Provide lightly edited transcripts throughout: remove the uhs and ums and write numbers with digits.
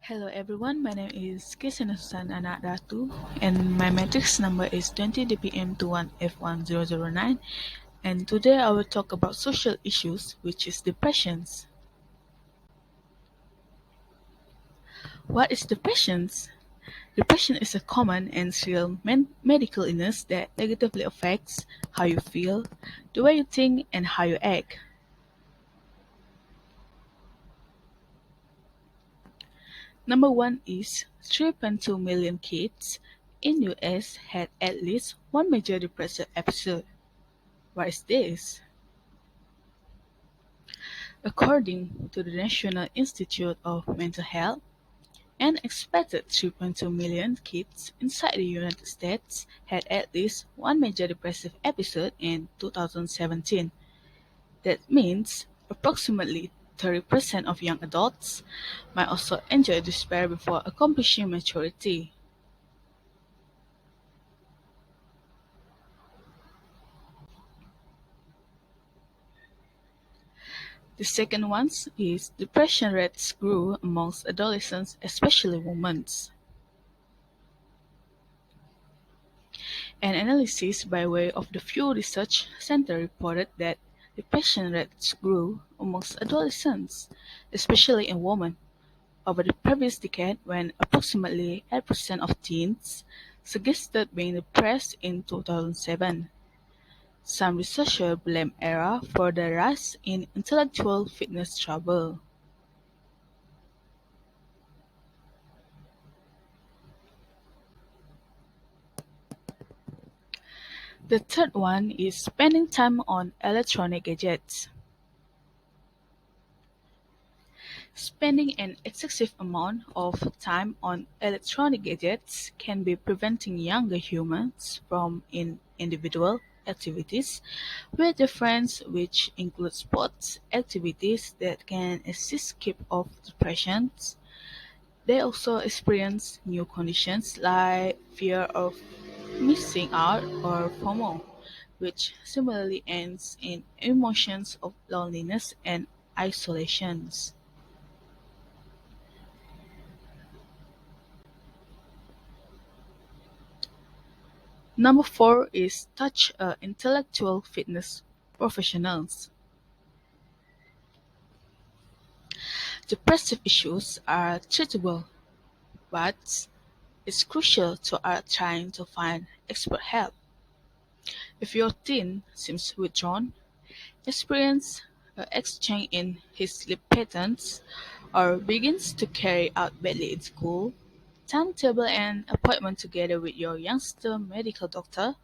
Hello everyone, my name is cassiana Anak Ratu and my matrix number is 20DPM21F1009 and today I will talk about social issues which is depressions. What is depressions? Depression is a common and serious medical illness that negatively affects how you feel, the way you think and how you act. Number one is 3.2 million kids in US had at least one major depressive episode. What is this? According to the National Institute of Mental Health, an expected 3.2 million kids inside the United States had at least one major depressive episode in 2017. That means approximately 30% of young adults might also enjoy despair before accomplishing maturity. The second one is depression rates grew amongst adolescents, especially women. An analysis by way of the Pew Research Center reported that depression rates grew amongst adolescents, especially in women, over the previous decade when approximately 8% of teens suggested being depressed in 2007. Some researchers blame era for the rise in intellectual fitness trouble. The third one is spending time on electronic gadgets. Spending an excessive amount of time on electronic gadgets can be preventing younger humans from individual activities with their friends, which include sports activities that can assist keep off depressions. They also experience new conditions like fear of missing out or FOMO, which similarly ends in emotions of loneliness and isolations. Number four is touch intellectual fitness professionals. Depressive issues are treatable, but it's crucial to are trying to find expert help. If your teen seems withdrawn, experience exchange in his sleep patterns, or begins to carry out badly in school, timetable an appointment together with your youngster medical doctor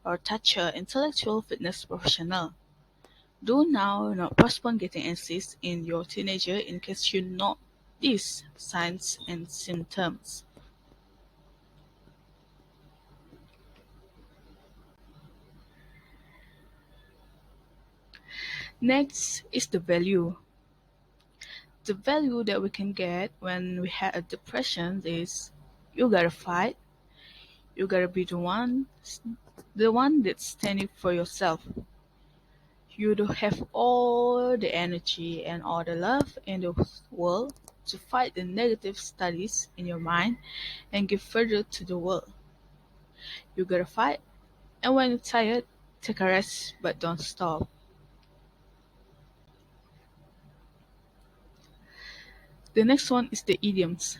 or touch a intellectual fitness professional. Do now not postpone getting answers in your teenager in case you know these signs and symptoms. Next is the value. The value that we can get when we have a depression is you gotta fight, you gotta be the one that's standing for yourself. You do have all the energy and all the love in the world to fight the negative studies in your mind and give further to the world. You gotta fight, and when you're tired, take a rest but don't stop. The next one is the idioms.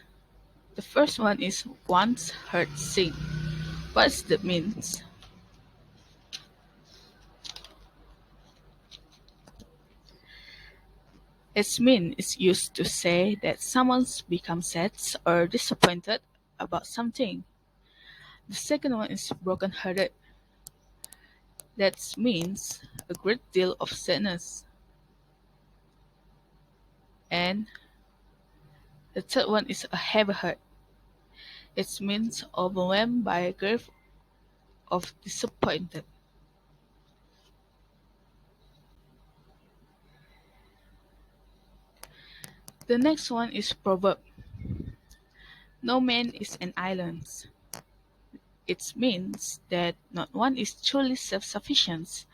The first one is once heard sing. What that means? Its mean is used to say that someone's become sad or disappointed about something. The second one is broken hearted. That means a great deal of sadness. And the third one is a heavy heart. It means overwhelmed by grief of disappointed. The next one is proverb. No man is an island. It means that not one is truly self-sufficient.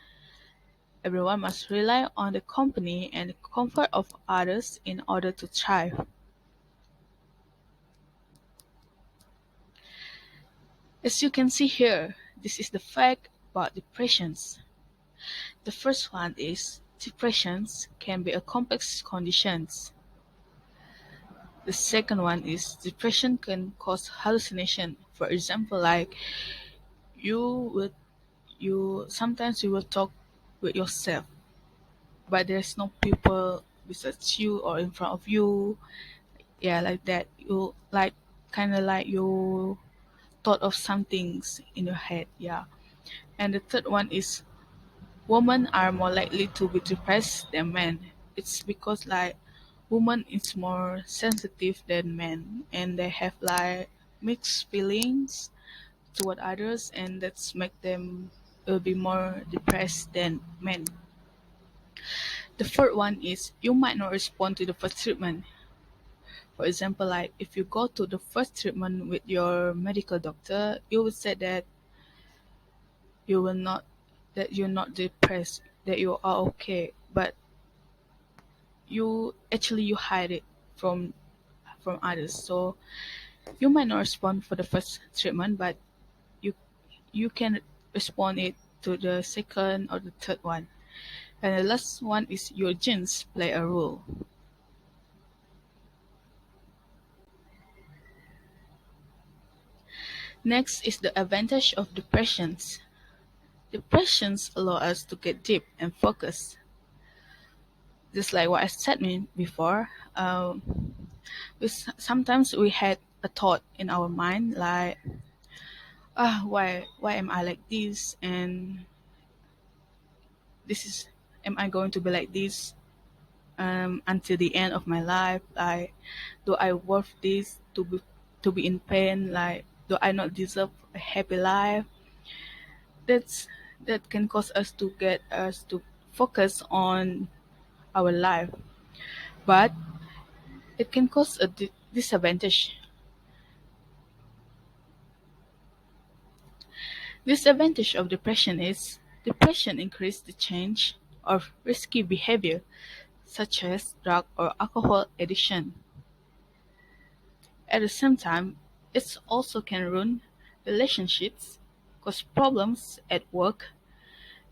Everyone must rely on the company and comfort of others in order to thrive. As you can see here, this is the fact about depressions. The first one is depressions can be a complex conditions. The second one is depression can cause hallucination. For example, like you would you sometimes you will talk with yourself, but there's no people besides you or in front of you. Yeah, like that. You like kind of like you thought of some things in your head. Yeah. And the third one is women are more likely to be depressed than men. It's because like women is more sensitive than men, and they have like mixed feelings toward others, and that's make them be more depressed than men. The fourth one is you might not respond to the first treatment. For example, like if you go to the first treatment with your medical doctor, you would say that you will not that you're not depressed, that you are okay, but you hide it from others. So you might not respond for the first treatment, but you you can respond it to the second or the third one. And the last one is your genes play a role. Next is the advantage of depressions. Depressions allow us to get deep and focus. Just like what I said before, sometimes we had a thought in our mind like, why am I like this? And this is, am I going to be like this until the end of my life? Like, do I worth this to be in pain? Like, do I not deserve a happy life? That's that can cause us to get us to focus on our life, but it can cause a disadvantage. Disadvantage of depression is depression increases the change of risky behavior such as drug or alcohol addiction. At the same time, it also can ruin relationships, cause problems at work,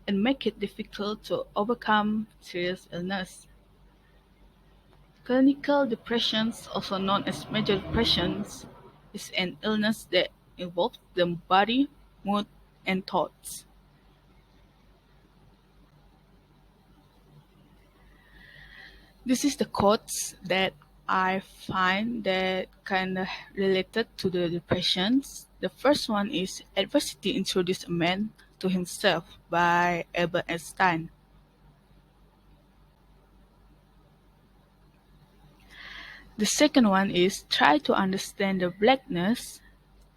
and make it difficult to overcome serious illness. Clinical depressions, also known as major depressions, is an illness that involves the body, mood, and thoughts. This is the quotes that I find that kind of related to the depressions. The first one is "Adversity introduced a man to himself" by Albert Einstein. The second one is "Try to understand the blackness,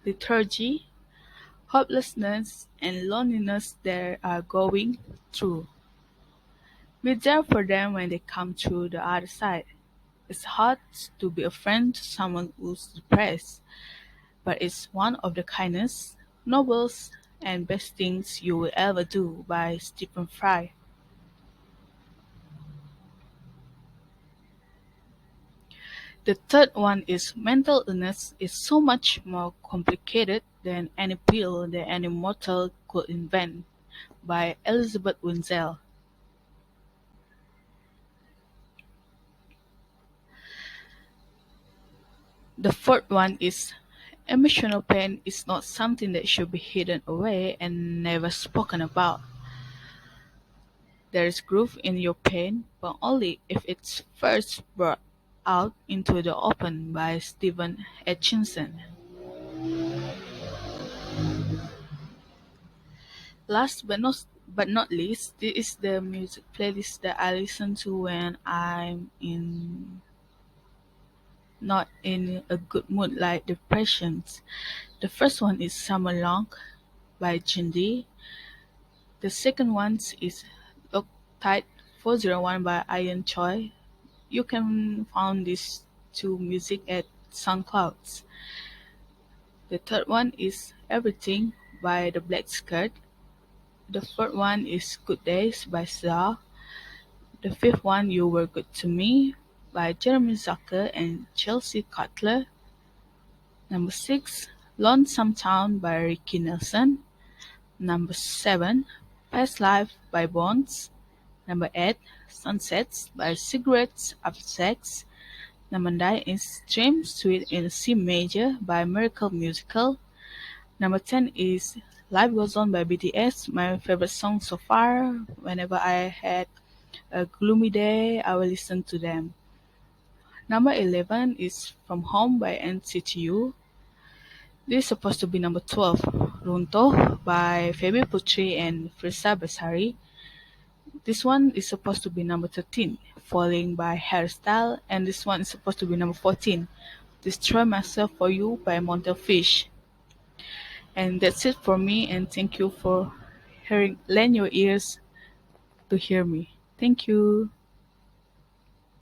lethargy, hopelessness, and loneliness they are going through. Be there for them when they come through the other side. It's hard to be a friend to someone who's depressed, but it's one of the kindest, noblest, and best things you will ever do" by Stephen Fry. The third one is "Mental illness is so much more complicated than any pill that any mortal could invent" by Elizabeth Winsell. The fourth one is "Emotional pain is not something that should be hidden away and never spoken about. There is growth in your pain, but only if it's first brought out into the open" by Stephen Etchinson. Last but not least, this is the music playlist that I listen to when I'm in not in a good mood like depressions. The first one is "Summer Long" by Jindy. The second one is "Loctite 401" by Ian Choi. You can find these two music at SoundCloud. The third one is "Everything" by The Black Skirt. The fourth one is "Good Days" by Sa. The fifth one, "You Were Good to Me" by Jeremy Zucker and Chelsea Cutler. Number 6, Lonesome Town by Ricky Nelson. Number 7, Past Life by Bones. Number 8, Sunsets by Cigarettes After Sex. Number 9 is Dream Suite in C Major by Miracle Musical. Number 10 is Life Goes On by BTS, my favorite song so far. Whenever I had a gloomy day, I will listen to them. Number 11 is From Home by NCTU. This is supposed to be number 12, Runtuh by Feby Putri and Frisa Besari. This one is supposed to be number 13, Falling by Hairstyle, and this one is supposed to be number 14, Destroy Myself for You by Montel Fish. And that's it for me, and thank you for lend your ears to hear me. Thank you.